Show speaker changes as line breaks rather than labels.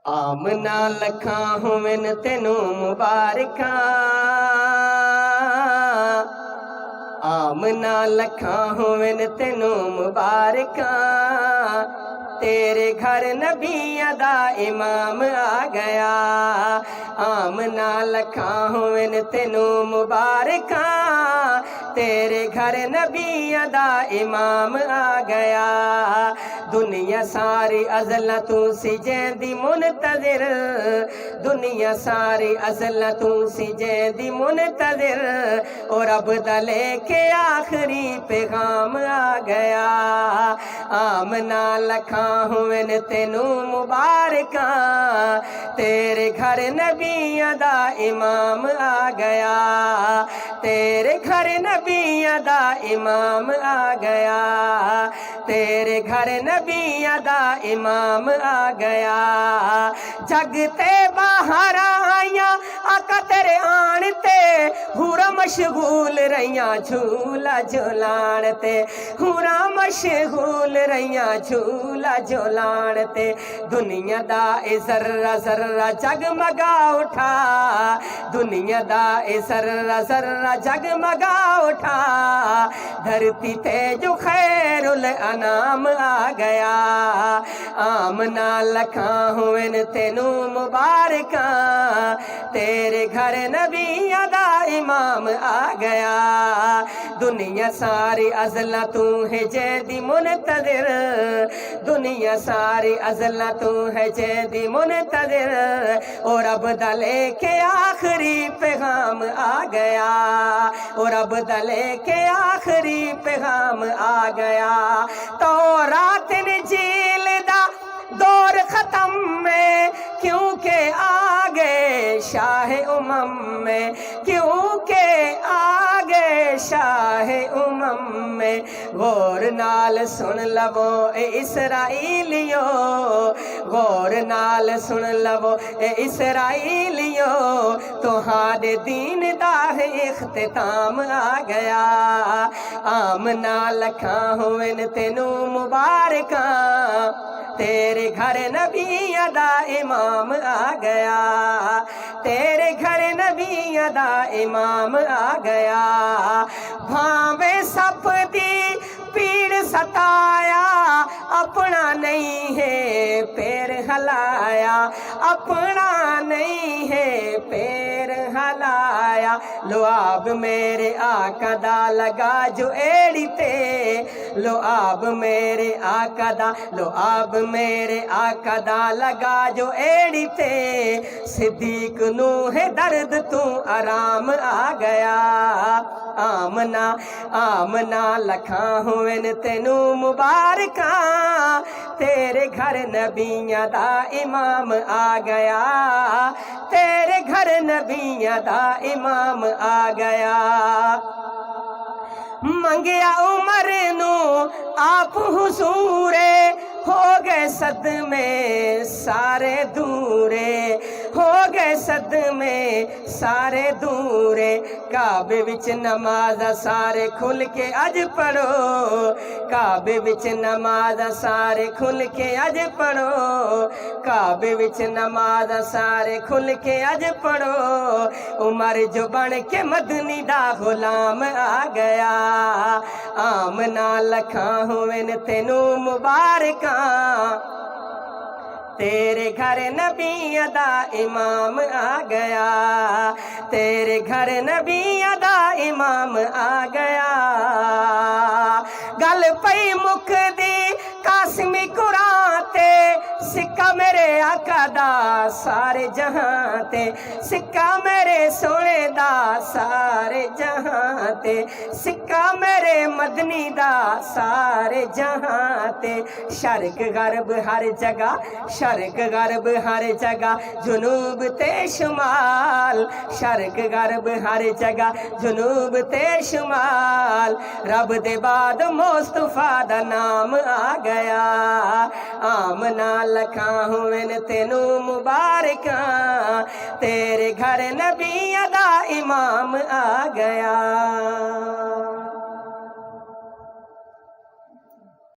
آمنا لکھاں ہوون تینوں مبارکاں، آمنا لکھاں ہوون تینوں مبارکاں، تیرے گھر نبی دا امام آ گیا۔ آمنا لکھاں ہوون تینوں مبارکاں، تیرے گھر نبی دا امام آ گیا۔ دنیا ساری ازل تو سی جیندی منتظر، دنیا ساری ازل تو سی جیندی منتظر، اور اب دا لے کے آخری پیغام آ گیا۔ آمنا لکھاں ہوون تینوں مبارکاں، تیرے گھر نبی دا امام آ گیا، تیرے گھر نبی دا امام آ گیا، تیرے گھر نبی دا امام آ گیا۔ جگ تے باہر آئیاں آقا تیرے آن تے، ہورا مشغول رہیاں جھولا جھولان تے، ہورا مشغول رہیاں جھولا جھولان تے۔ دنیا دا اے ذرہ ذرہ جگمگا اٹھا، دنیا دا اے ذرہ ذرہ جگمگا اٹھا، دھرتی تے جو خیر الانام آ گیا۔ آمنا لکھاں ہوون تینوں مبارکاں، تیرے گھر نبی دا امام آ گیا۔ دنیا ساری ازل تو ہے جیندی منتظر، دنیا ساری ازل تو ہے جیندی منتظر، اور اب دا لے کے آخری پیغام آ گیا، اور اب دا لے کے آخری پیغام آ گیا۔ تورات انجیل دا دور ختم میں، کیونکہ آگے شاہ امم میں، کیونکہ آگے شاہ امم میں۔ غور نال سن لو اے اسرائیلیو، غور نال سن لو اے اسرائیلیو، تہاڈے دین دا اختتام آ گیا۔ آمنا لکھاں ہوون تینوں مبارکاں، تیرے گھر نبی دا امام آ گیا، تیرے گھر نبی دا امام آ گیا۔ بھاویں سپ دی پیڑ ستایا، اپنا نہیں ہے پیر ہلایا، اپنا نہیں ہے پیر ہلایا۔ لعاب میرے آقا دا لگا جو ایڑی تے، لعاب میرے آقا دا، لعاب میرے آقا دا لگا جو ایڑی تے، صدیق نو ہے درد تو آرام آ گیا۔ آمنا آمنا لکھاں ہوون تینوں مبارکاں، تیرے گھر نبی دا امام آ گیا، تیرے گھر نبی دا امام آ گیا۔ منگیا عمر نو آپ حضورے، ہو گئے صدمے سارے دورے، ہو گئے صدمے سارے دورے۔ کعبے وچ نماز سارے کھل کے اج پڑھو، کعبے وچ نماز سارے کھل کے اج پڑھو، کعبے وچ نماز سارے کھل کے اج پڑھو۔ عمر جو بن کے مدنی دا غلام آ گیا۔ آمنا لکھاں ہوون تینوں مبارکاں، تیرے گھر نبی دا امام آ گیا، تیرے گھر نبی دا امام آ گیا۔ گل پئی مک دی قاسمی قرآن تے، سکہ میرے آقا دا سارے جہاں تے، سکہ میرے سونے دا سارے جہاں تے، سکہ میرے مدنی دا سارے جہاں تے۔ شرق غرب ہر جگہ، شرق غرب ہر جگہ، جنوب تے شمال، شرق غرب ہر جگہ، جنوب تے شمال۔ رب دے بعد مصطفیٰ دا نام آ گیا۔ آمنا لکھاں ہوون تینوں مبارکاں، تیرے گھر نبی دا امام آ گیا۔